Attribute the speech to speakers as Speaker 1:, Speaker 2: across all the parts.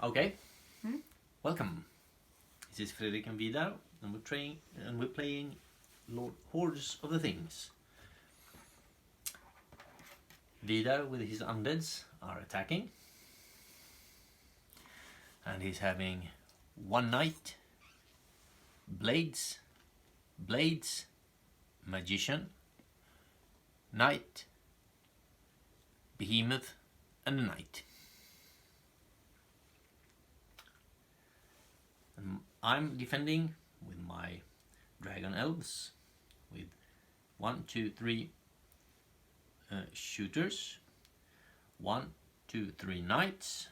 Speaker 1: Okay.
Speaker 2: Hmm?
Speaker 1: Welcome. This is Fredrik and Vidar, and we're playing Lord Hordes of the Things. Vidar with his undeads are attacking, and he's having one knight, blades, magician, knight, behemoth, and a knight. And I'm defending with my dragon elves with 1, 2, 3 shooters, 1, 2, 3 knights,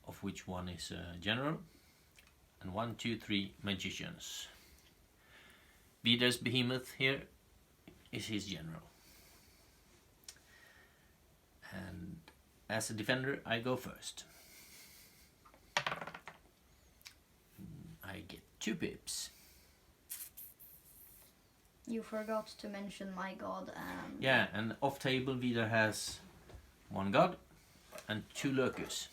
Speaker 1: of which one is a general, and 1, 2, 3 magicians. Vidar's behemoth here is his general. And as a defender, I go first. I get 2 pips.
Speaker 2: You forgot to mention my god and...
Speaker 1: Yeah, and off table Vidar has 1 god and 2 lurkers.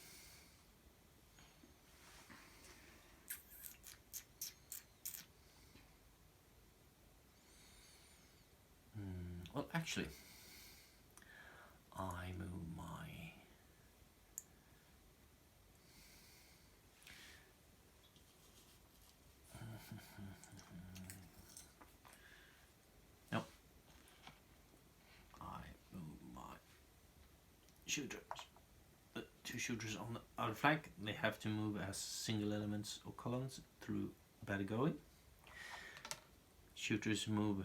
Speaker 1: Well, actually, I move my... No. I move my shooters. 2 shooters on the outer flank. They have to move as single elements or columns through battle going. Shooters move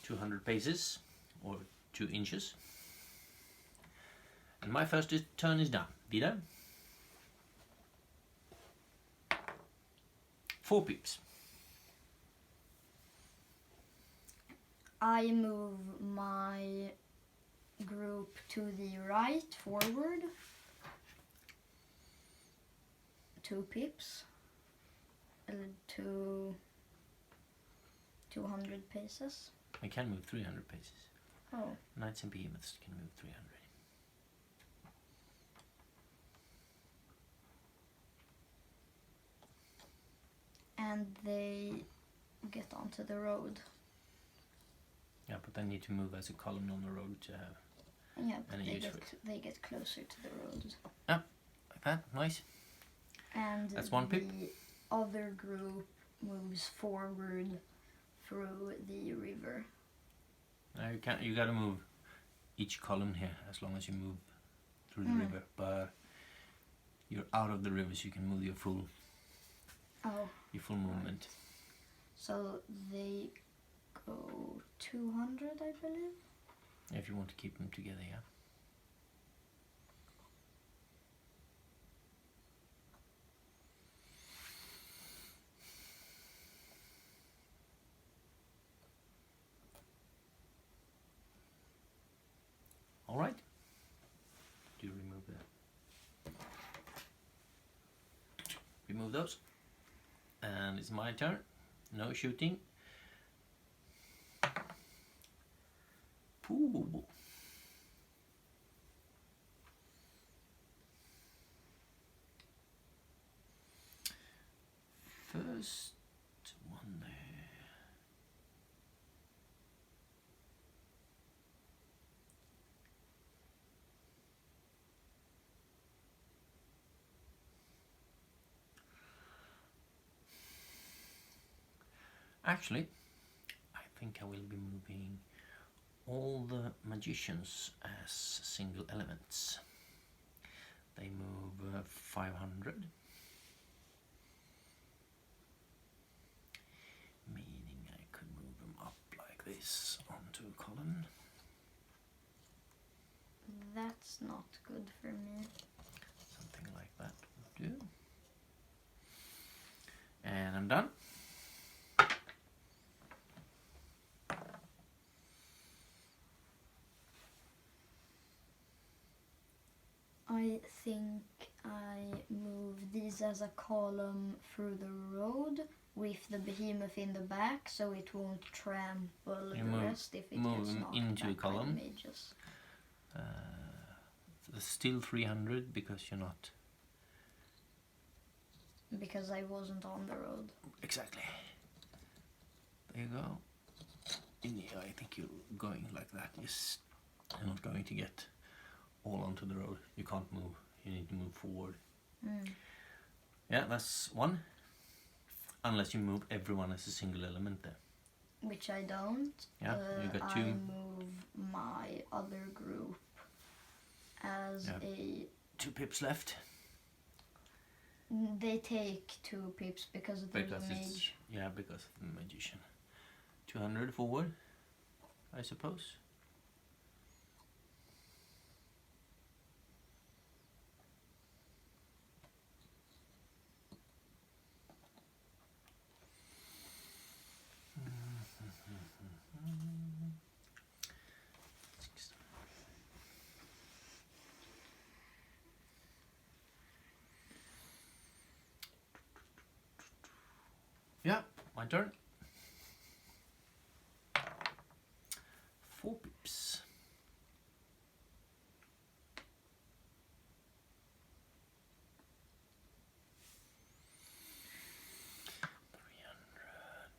Speaker 1: 200 paces or 2 inches. And my first turn is done. Vidar? 4 pips.
Speaker 2: I move my group to the right, forward. 2 pips. To 200 paces.
Speaker 1: I can move 300 paces.
Speaker 2: Oh.
Speaker 1: Knights and behemoths can move 300.
Speaker 2: And they get onto the road.
Speaker 1: Yeah, but they need to move as a column on the road to have
Speaker 2: Yeah, but
Speaker 1: any use for it.
Speaker 2: they get closer to the road.
Speaker 1: Yeah, like that. Nice.
Speaker 2: And
Speaker 1: that's 1 pip.
Speaker 2: The other group moves forward through the river.
Speaker 1: Now you gotta move each column here as long as you move through the river, but you're out of the river, so you can move your full movement.
Speaker 2: So they go 200, I believe.
Speaker 1: If you want to keep them together, yeah. All right. Do you remove that? Remove those. And it's my turn. No shooting. Pooh. First one there. Actually, I think I will be moving all the magicians as single elements. They move 500, meaning I could move them up like this onto a column.
Speaker 2: That's not good for me.
Speaker 1: Something like that will do. And I'm done.
Speaker 2: I think I move these as a column through the road with the behemoth in the back, so it won't trample the rest if it
Speaker 1: move
Speaker 2: gets
Speaker 1: them
Speaker 2: knocked
Speaker 1: into a
Speaker 2: back by the
Speaker 1: column.
Speaker 2: mages.
Speaker 1: still 300 because you're not.
Speaker 2: Because I wasn't on the road.
Speaker 1: Exactly. There you go. Yeah, I think you're going like that. Yes. You're not going to get all onto the road. You can't move. You need to move forward. Yeah, that's one. Unless you move everyone as a single element there.
Speaker 2: Which I don't.
Speaker 1: Yeah, you got two.
Speaker 2: I move my other group as a...
Speaker 1: 2 pips left.
Speaker 2: They take 2 pips because there's a mage.
Speaker 1: Yeah, because of the magician. 200 forward, I suppose. Yeah, my turn. 4 pips.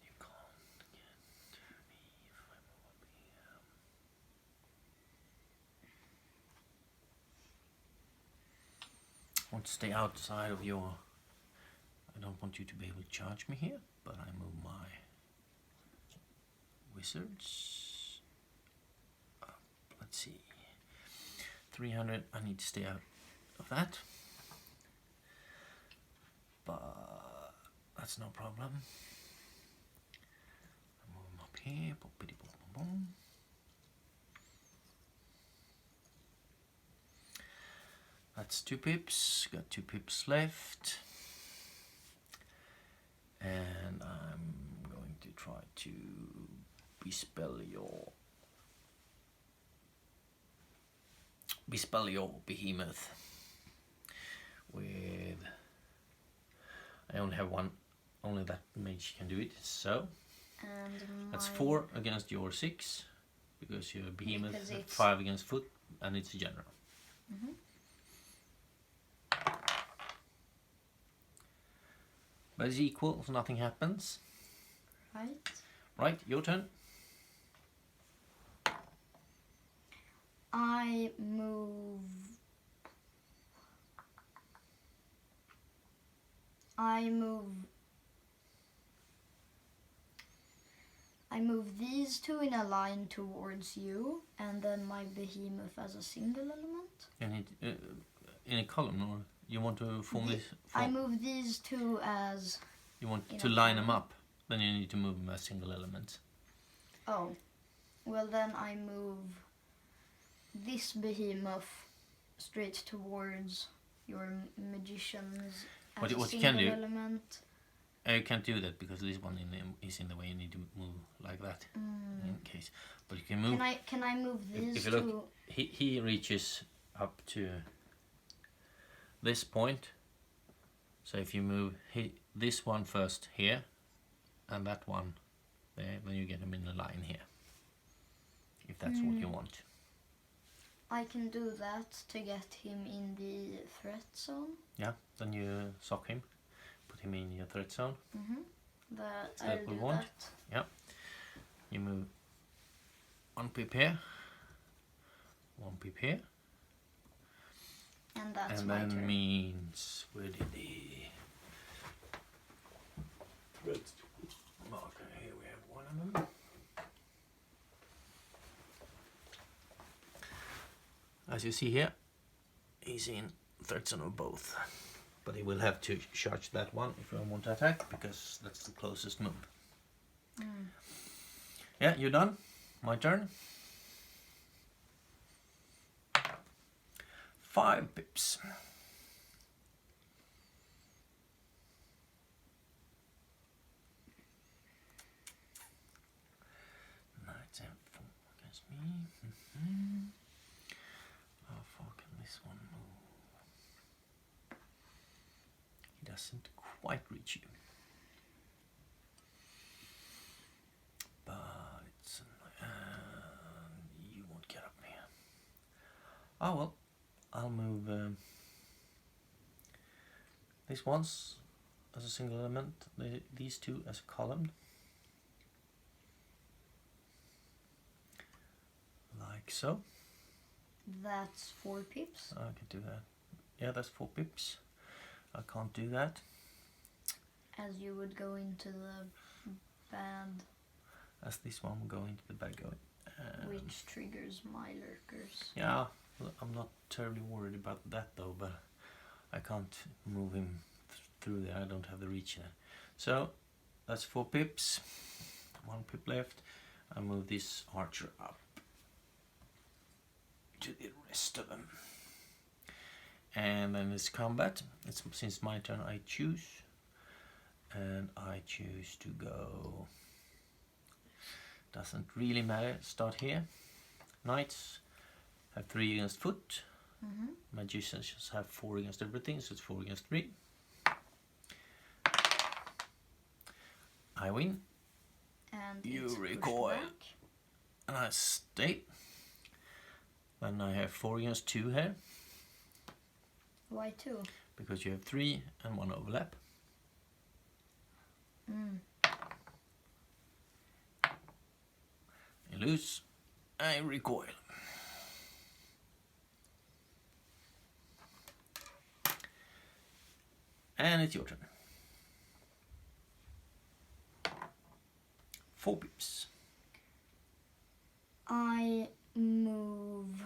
Speaker 1: You can't get to me if I move up here. I want to stay outside of your... I don't want you to be able to charge me here, but I move my wizards up. Let's see. 300, I need to stay out of that. But that's no problem. I move them up here. Boom, boom, boom. That's 2 pips. Got 2 pips left. And I'm going to try to bespell your behemoth with... I only have one, only that mage can do it, so
Speaker 2: And
Speaker 1: that's 4 against your 6 because your behemoth
Speaker 2: Because
Speaker 1: has
Speaker 2: it's-
Speaker 1: 5 against foot and it's a general. But it's equal, so nothing happens.
Speaker 2: Right.
Speaker 1: Right, your turn.
Speaker 2: I move these 2 in a line towards you, and then my behemoth as a single element.
Speaker 1: You need in a column, or you want to form this?
Speaker 2: I move these 2 as...
Speaker 1: You want
Speaker 2: in
Speaker 1: to
Speaker 2: a
Speaker 1: line them
Speaker 2: column.
Speaker 1: up. Then you need to move them as single elements.
Speaker 2: Oh. Well, then I move this behemoth straight towards your magicians as
Speaker 1: What
Speaker 2: a
Speaker 1: you
Speaker 2: single
Speaker 1: can do-
Speaker 2: element.
Speaker 1: You can't do that because this one is in the way. You need to move like that in case. But you can move.
Speaker 2: Can I move these
Speaker 1: if you
Speaker 2: 2?
Speaker 1: look, he reaches up to this point. So if you move this one first here, and that one there, then you get him in a line here. If that's what you want.
Speaker 2: I can do that to get him in the threat zone.
Speaker 1: Yeah. Then you sock him, put him in your threat zone.
Speaker 2: That
Speaker 1: Is that
Speaker 2: I'll
Speaker 1: what we
Speaker 2: do
Speaker 1: want?
Speaker 2: that.
Speaker 1: Yeah. You move 1 pip here, 1 pip here.
Speaker 2: And that's
Speaker 1: And
Speaker 2: my
Speaker 1: then
Speaker 2: turn.
Speaker 1: means where did the threats marker? Here we have one of them. As you see here, he's in threat zone of both, but he will have to charge that one if you want to attack because that's the closest move. Yeah, you're done. My turn. 5 pips. Knights have 4 against me. How far can this one move? He doesn't quite reach you. But it's you won't get up here. Oh well, I'll move these ones as a single element, these two as a column, like so.
Speaker 2: That's 4 pips.
Speaker 1: I can do that. Yeah, that's 4 pips. I can't do that.
Speaker 2: As you would go into the bad.
Speaker 1: As this one will go into the bad going.
Speaker 2: Which triggers my lurkers.
Speaker 1: Yeah, I'm not terribly worried about that though, but I can't move him through there. I don't have the reach there. So that's 4 pips. 1 pip left. I move this archer up to the rest of them. And then it's combat. Since my turn, I choose. And I choose to go. Doesn't really matter. Start here. Knights have 3 against foot. Magicians have 4 against everything, so it's 4 against 3. I win.
Speaker 2: And
Speaker 1: You
Speaker 2: it's
Speaker 1: recoil.
Speaker 2: pushed back.
Speaker 1: And I stay. Then I have 4 against 2 here.
Speaker 2: Why 2?
Speaker 1: Because you have 3 and 1 overlap. You lose. I recoil. And it's your turn. 4 pips.
Speaker 2: I move.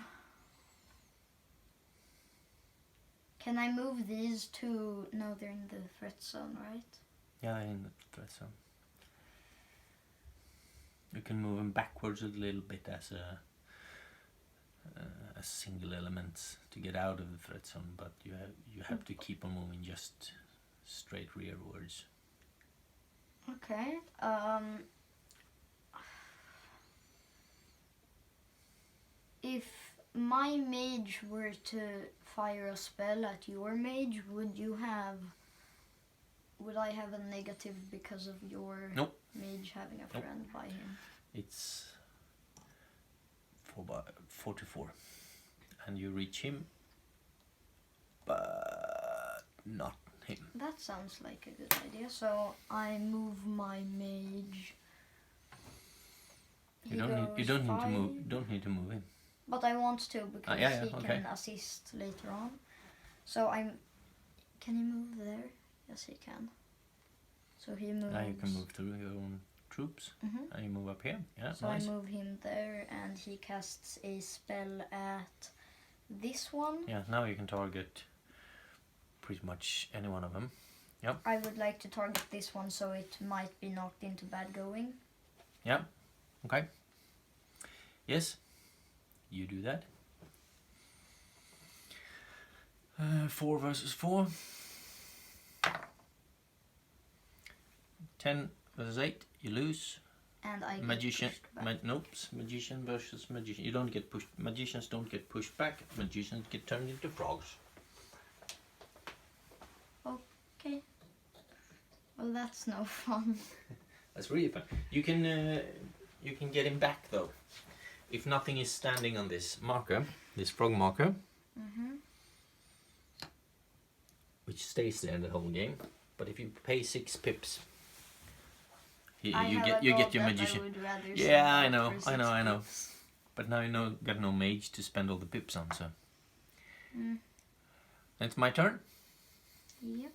Speaker 2: Can I move these two? No, they're in the threat zone, right?
Speaker 1: Yeah, in the threat zone. You can move them backwards a little bit as a single element to get out of the threat zone, but you have to keep on moving just straight rearwards.
Speaker 2: Okay. If my mage were to fire a spell at your mage, would I have a negative because of your
Speaker 1: Nope.
Speaker 2: mage having a
Speaker 1: Nope.
Speaker 2: friend by him?
Speaker 1: It's 4 to 4, and you reach him, but not him.
Speaker 2: That sounds like a good idea. So I move my mage.
Speaker 1: You don't need to move him.
Speaker 2: But I want to because
Speaker 1: yeah,
Speaker 2: he
Speaker 1: okay.
Speaker 2: can assist later on. So can he move there? Yes, he can. So he moves.
Speaker 1: Now you can move through your own troops, and you move up here. Yeah,
Speaker 2: So
Speaker 1: nice.
Speaker 2: I move him there, and he casts a spell at this one.
Speaker 1: Yeah, now you can target pretty much any one of them. Yep.
Speaker 2: I would like to target this one, so it might be knocked into bad going.
Speaker 1: Yeah. Okay. Yes. You do that. 4 versus 4. 10 versus 8. You lose.
Speaker 2: And I get
Speaker 1: Magician.
Speaker 2: pushed back.
Speaker 1: Nope. Magician versus magician. You don't get pushed. Magicians don't get pushed back. Magicians get turned into frogs.
Speaker 2: Okay. Well, that's no fun.
Speaker 1: That's really fun. You can get him back though. If nothing is standing on this marker, this frog marker, which stays there the whole game. But if you pay 6 pips, you get your magician. Yeah, I know. But now you got no mage to spend all the pips on, so. It's my turn.
Speaker 2: Yep.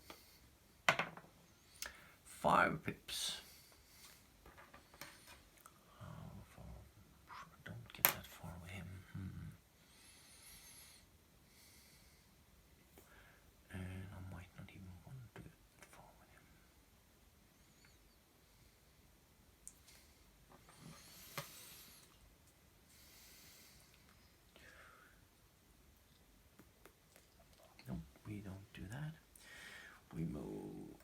Speaker 1: 5 pips. Don't get that far with him. And I might not even want to get that far with him. Nope, we don't do that. We move.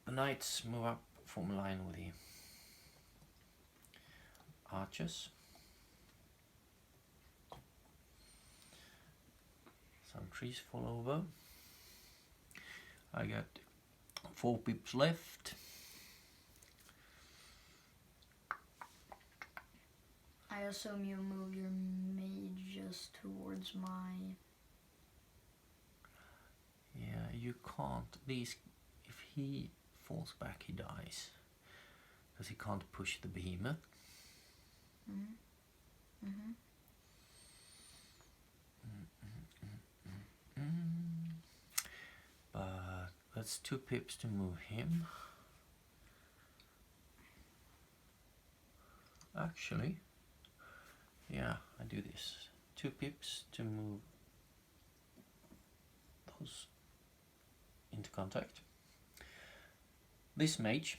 Speaker 1: The knights move up, form a line with the archers. Some trees fall over. I got 4 pips left.
Speaker 2: I assume you move your mage just towards my
Speaker 1: Yeah, you can't. These, if he falls back, he dies. Because he can't push the behemoth. But that's 2 pips to move him. Actually, yeah, I do this. 2 pips to move those into contact. This mage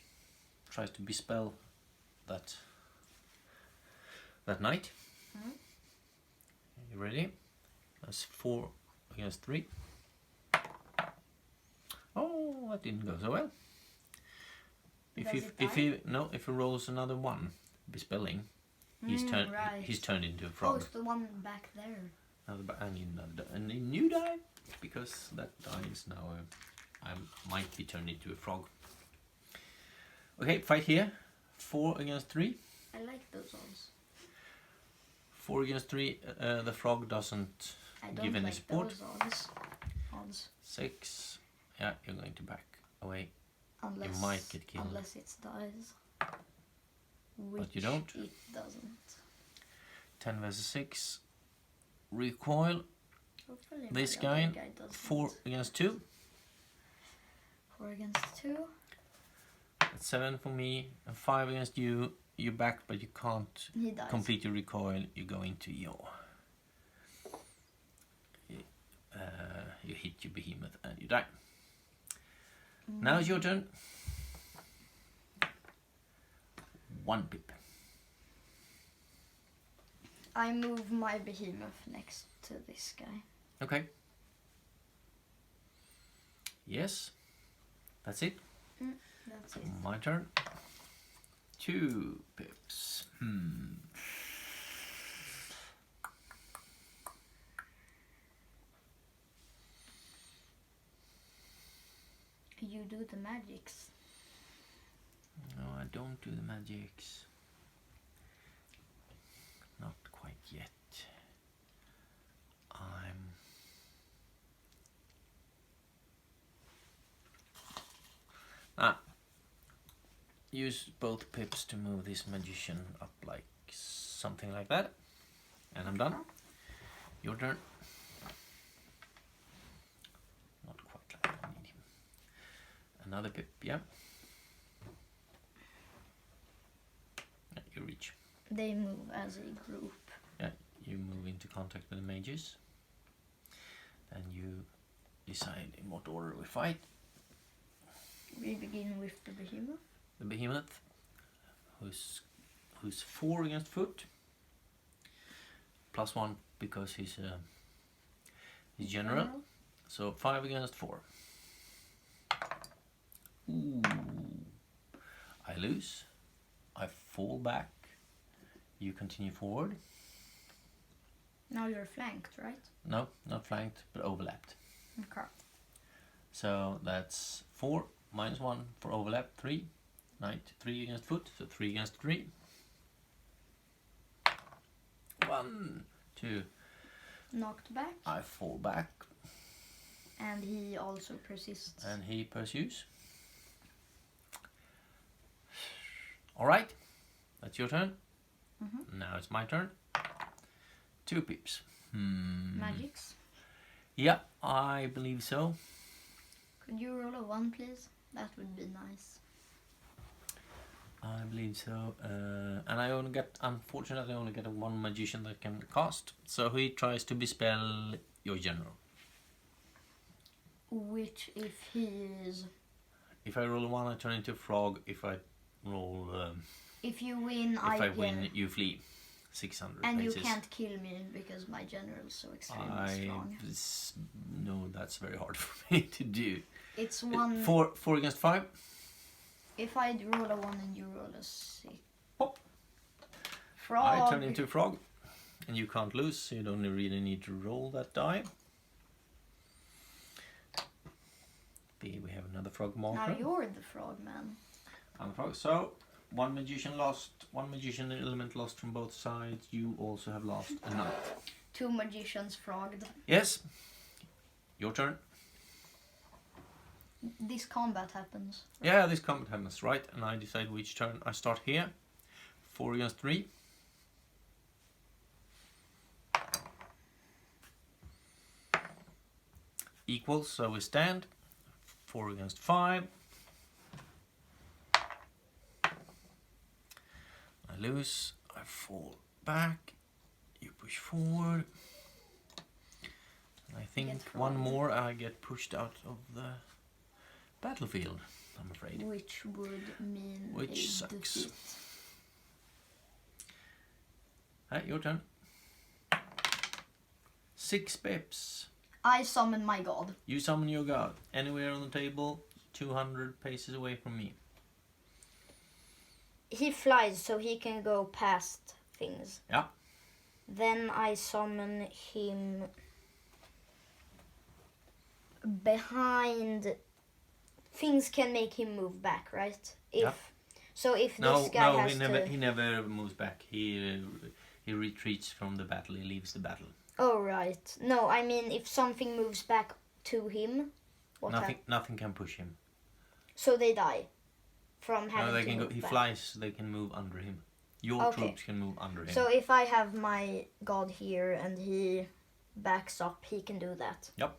Speaker 1: tries to bespell that knight. You ready? That's 4 against 3. Oh, that didn't go so well. If he rolls another 1 bespelling, he's turned into a frog.
Speaker 2: Oh, it's the one back there.
Speaker 1: And a new die, because that die is now I might be turned into a frog. Okay, fight here. 4 against 3.
Speaker 2: I like those odds.
Speaker 1: 4 against 3. The frog doesn't give any support.
Speaker 2: Those odds.
Speaker 1: 6. Yeah, you're going to back away.
Speaker 2: Unless,
Speaker 1: you might get killed.
Speaker 2: Unless it dies.
Speaker 1: But you don't.
Speaker 2: It doesn't.
Speaker 1: 10 versus 6. Recoil.
Speaker 2: Hopefully
Speaker 1: This guy. 4 against 2.
Speaker 2: 4 against 2.
Speaker 1: That's 7 for me. And 5 against you. You're back, but you can't complete your recoil. You go into your... you hit your behemoth and you die. Now it's your turn. 1 pip.
Speaker 2: I move my behemoth next to this guy.
Speaker 1: Okay. Yes. That's it.
Speaker 2: That's it.
Speaker 1: My turn. 2 pips.
Speaker 2: You do the magics.
Speaker 1: No, I don't do the magics. Not quite yet. Use both pips to move this magician up like something like that. And I'm done. Your turn. Not quite like I need him. Another pip, yeah. Yeah, you reach.
Speaker 2: They move as a group.
Speaker 1: Yeah, you move into contact with the mages. And you decide in what order we fight.
Speaker 2: We begin with the behemoth.
Speaker 1: The behemoth, who's 4 against foot, +1 because he's general. So 5 against 4. Ooh, I lose. I fall back. You continue forward.
Speaker 2: Now you're flanked, right?
Speaker 1: No, not flanked, but overlapped.
Speaker 2: Okay.
Speaker 1: So that's 4 minus 1 for overlap, 3. Knight 3 against foot, so 3 against 3. 1, 2.
Speaker 2: Knocked back.
Speaker 1: I fall back.
Speaker 2: And he also persists.
Speaker 1: And he pursues. Alright, that's your turn. Now it's my turn. 2 pips.
Speaker 2: Magics?
Speaker 1: Yeah, I believe so.
Speaker 2: Could you roll a 1, please? That would be nice.
Speaker 1: I believe so. And I only get, unfortunately, I only get 1 magician that can cast. So he tries to bespell your general.
Speaker 2: Which, if he is...
Speaker 1: If I roll a 1, I turn into a frog. If I roll...
Speaker 2: if you win,
Speaker 1: if I win, you flee. 600
Speaker 2: and
Speaker 1: paces.
Speaker 2: you can't kill me because my general is so extremely strong.
Speaker 1: No, that's very hard for me to do.
Speaker 2: It's 1...
Speaker 1: 4 against 5.
Speaker 2: If I roll a 1 and you roll a 6.
Speaker 1: Pop.
Speaker 2: Frog.
Speaker 1: I turn into a frog. And you can't lose, so you don't really need to roll that die. B, we have another frog marker.
Speaker 2: Now you're the frog man.
Speaker 1: I'm the frog. So, 1 magician lost, 1 magician element lost from both sides. You also have lost a knight.
Speaker 2: 2 magicians frogged.
Speaker 1: Yes. Your turn.
Speaker 2: this combat happens.
Speaker 1: Yeah, this combat happens, right? And I decide which turn. I start here. 4 against 3. Equals, so we stand. 4 against 5. I lose. I fall back. You push forward. And I think
Speaker 2: Get
Speaker 1: one
Speaker 2: thrown.
Speaker 1: more I get pushed out of the battlefield, I'm afraid.
Speaker 2: Which would mean
Speaker 1: Which
Speaker 2: a
Speaker 1: sucks.
Speaker 2: defeat.
Speaker 1: Hey, your turn. 6 pips.
Speaker 2: I summon my god.
Speaker 1: You summon your god anywhere on the table, 200 paces away from me.
Speaker 2: He flies so he can go past things.
Speaker 1: Yeah.
Speaker 2: Then I summon him behind. Things can make him move back, right?
Speaker 1: Yeah.
Speaker 2: So if
Speaker 1: No,
Speaker 2: this guy
Speaker 1: no,
Speaker 2: has
Speaker 1: he never moves back. He retreats from the battle. He leaves the battle.
Speaker 2: Oh right. No, I mean if something moves back to him, what
Speaker 1: Nothing can push him.
Speaker 2: So they die from having
Speaker 1: No, they
Speaker 2: to
Speaker 1: can go.
Speaker 2: move
Speaker 1: He
Speaker 2: back.
Speaker 1: flies. They can move under him. Your
Speaker 2: Okay.
Speaker 1: troops can move under him.
Speaker 2: So if I have my god here and he backs up, he can do that.
Speaker 1: Yep.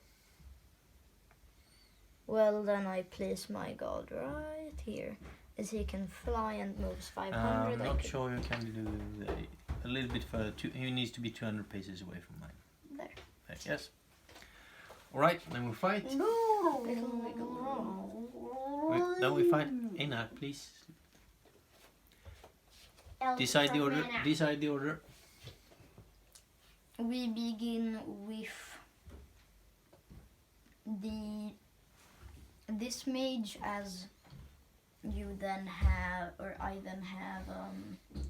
Speaker 2: Well, then I place my god right here, as he can fly and moves 500.
Speaker 1: I'm
Speaker 2: I
Speaker 1: not
Speaker 2: could-
Speaker 1: sure you can do a little bit further. He needs to be 200 paces away from mine.
Speaker 2: There.
Speaker 1: Yes. All right, then we fight.
Speaker 2: Before we go wrong.
Speaker 1: Then we fight. Ina, please decide the order. Decide the order.
Speaker 2: We begin with this mage, as you then have, or I then have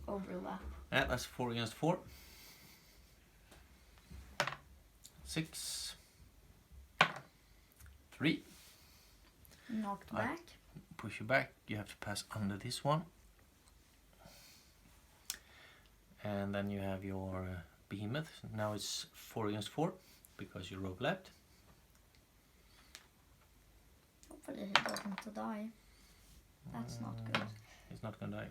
Speaker 2: overlap.
Speaker 1: Yeah, that's 4 against 4. 6. 3.
Speaker 2: Knocked
Speaker 1: I-
Speaker 2: back.
Speaker 1: Push you back. You have to pass under this one. And then you have your behemoth. Now it's 4 against 4 because you're overlapped.
Speaker 2: Hopefully he doesn't die. That's not good.
Speaker 1: He's not gonna die.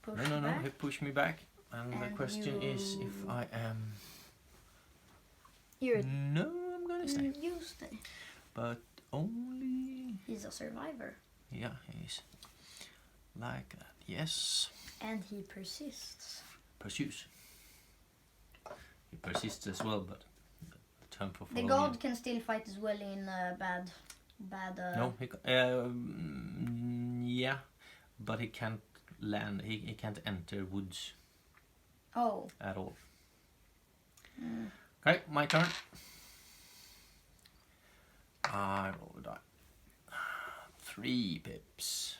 Speaker 2: Push
Speaker 1: No,
Speaker 2: back.
Speaker 1: he pushed me back. And the
Speaker 2: And
Speaker 1: question is if
Speaker 2: you-
Speaker 1: I am...
Speaker 2: You're
Speaker 1: No, I'm gonna stay.
Speaker 2: you stay.
Speaker 1: But only...
Speaker 2: He's a survivor.
Speaker 1: Yeah, he's like that. Yes.
Speaker 2: And he persists.
Speaker 1: Pursues. He persists as well, but the term for
Speaker 2: The
Speaker 1: following
Speaker 2: god can still fight as well in bad.
Speaker 1: No, yeah, but he can't land. He can't enter woods
Speaker 2: Oh.
Speaker 1: at all. Okay, my turn. I roll a die. 3 pips.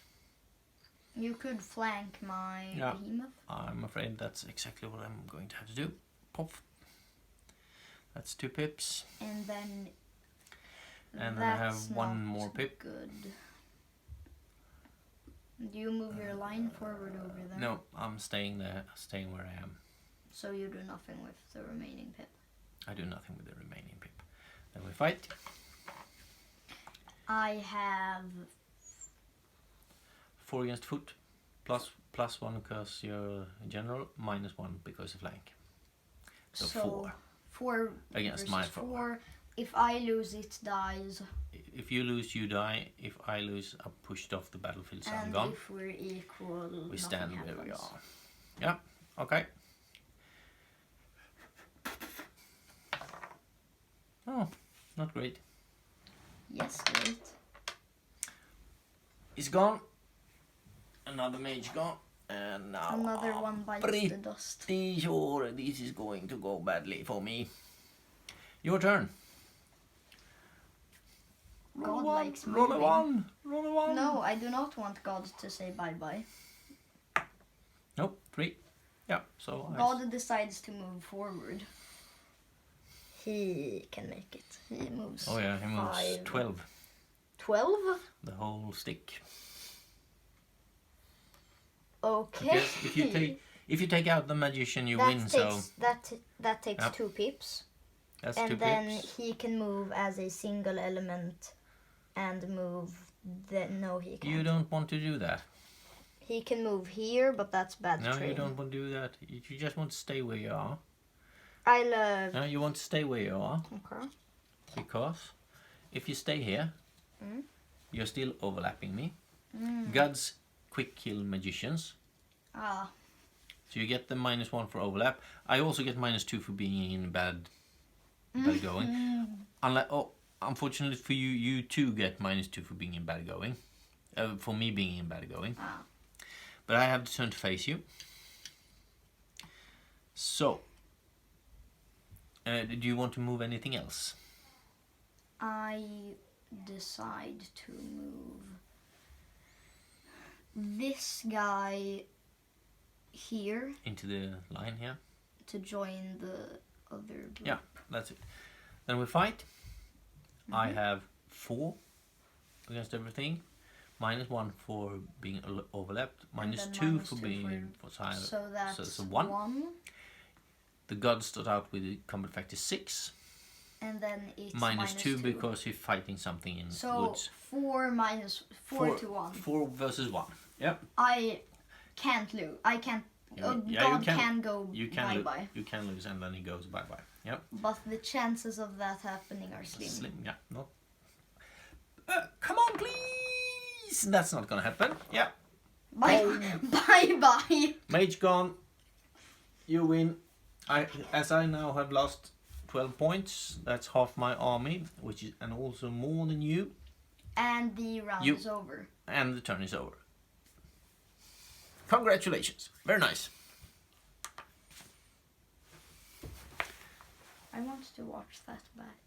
Speaker 2: You could flank my
Speaker 1: Yeah.
Speaker 2: behemoth.
Speaker 1: I'm afraid that's exactly what I'm going to have to do. Pop. That's 2 pips.
Speaker 2: And then.
Speaker 1: And then I have
Speaker 2: that's
Speaker 1: 1
Speaker 2: not
Speaker 1: more pip.
Speaker 2: Good. Do you move your line forward over there?
Speaker 1: No, I'm staying there, staying where I am.
Speaker 2: So you do nothing with the remaining pip.
Speaker 1: I do nothing with the remaining pip. Then we fight.
Speaker 2: I have
Speaker 1: 4 against foot, plus 1 because you're general, -1 because of flank. So 4.
Speaker 2: 4
Speaker 1: Against
Speaker 2: versus
Speaker 1: my
Speaker 2: 4. If I lose, it dies.
Speaker 1: If you lose, you die. If I lose, I'm pushed off the battlefield, so I'm
Speaker 2: And
Speaker 1: gone.
Speaker 2: if we're equal,
Speaker 1: We
Speaker 2: nothing
Speaker 1: stand
Speaker 2: happens.
Speaker 1: where we are. Yeah, okay. Oh, not great.
Speaker 2: Yes, great.
Speaker 1: He's gone. Another mage gone. And now
Speaker 2: Another
Speaker 1: I'm
Speaker 2: one bites
Speaker 1: pretty
Speaker 2: the dust.
Speaker 1: sure this is going to go badly for me. Your turn.
Speaker 2: God likes
Speaker 1: roll a
Speaker 2: moving.
Speaker 1: 1. Roll a 1.
Speaker 2: No, I do not want God to say bye-bye.
Speaker 1: Nope, 3. Yeah, so
Speaker 2: God decides to move forward. He can make it. He moves.
Speaker 1: Oh yeah, he moves
Speaker 2: 5.
Speaker 1: 12.
Speaker 2: 12?
Speaker 1: The whole stick.
Speaker 2: Okay.
Speaker 1: Yes, if you take out the magician, you
Speaker 2: that
Speaker 1: win. So
Speaker 2: that takes
Speaker 1: Yep.
Speaker 2: 2 pips.
Speaker 1: that's
Speaker 2: And
Speaker 1: 2
Speaker 2: then
Speaker 1: pips.
Speaker 2: he can move as a single element and move the... No, he can't.
Speaker 1: You don't want to do that.
Speaker 2: He can move here, but that's bad
Speaker 1: No,
Speaker 2: training.
Speaker 1: you don't want to do that. You just want to stay where you are.
Speaker 2: I love...
Speaker 1: No, you want to stay where you are.
Speaker 2: Okay.
Speaker 1: Because if you stay here, you're still overlapping me.
Speaker 2: Mm.
Speaker 1: Gods quick kill magicians.
Speaker 2: Ah.
Speaker 1: So you get the -1 for overlap. I also get -2 for being in bad going. Unfortunately for you, you too get -2 for being in bad going. For me being in bad going.
Speaker 2: Ah.
Speaker 1: But I have the turn to face you. So, do you want to move anything else?
Speaker 2: I decide to move this guy here
Speaker 1: Into the line here?
Speaker 2: to join the other group.
Speaker 1: Yeah, that's it. Then we fight. I have 4 against everything. -1 for being overlapped. -2 for
Speaker 2: -2
Speaker 1: being for side.
Speaker 2: So that's
Speaker 1: so 1.
Speaker 2: 1.
Speaker 1: The gods start out with a combat factor 6.
Speaker 2: And then it's
Speaker 1: -2 because you're fighting something in
Speaker 2: so
Speaker 1: woods.
Speaker 2: 4 minus 4 to 1.
Speaker 1: 4 versus 1. Yep.
Speaker 2: I can't lose. I can't. God can go bye-bye.
Speaker 1: You can lose and then he goes bye-bye. Yep.
Speaker 2: But the chances of that happening are slim.
Speaker 1: Slim, yeah. No. Come on, please! That's not gonna happen. Yeah.
Speaker 2: Bye. Bye-bye.
Speaker 1: Mage gone. You win. As I now have lost 12 points. That's half my army, which is and also more than you.
Speaker 2: And the round is over.
Speaker 1: And the turn is over. Congratulations. Very nice.
Speaker 2: I want to watch that back.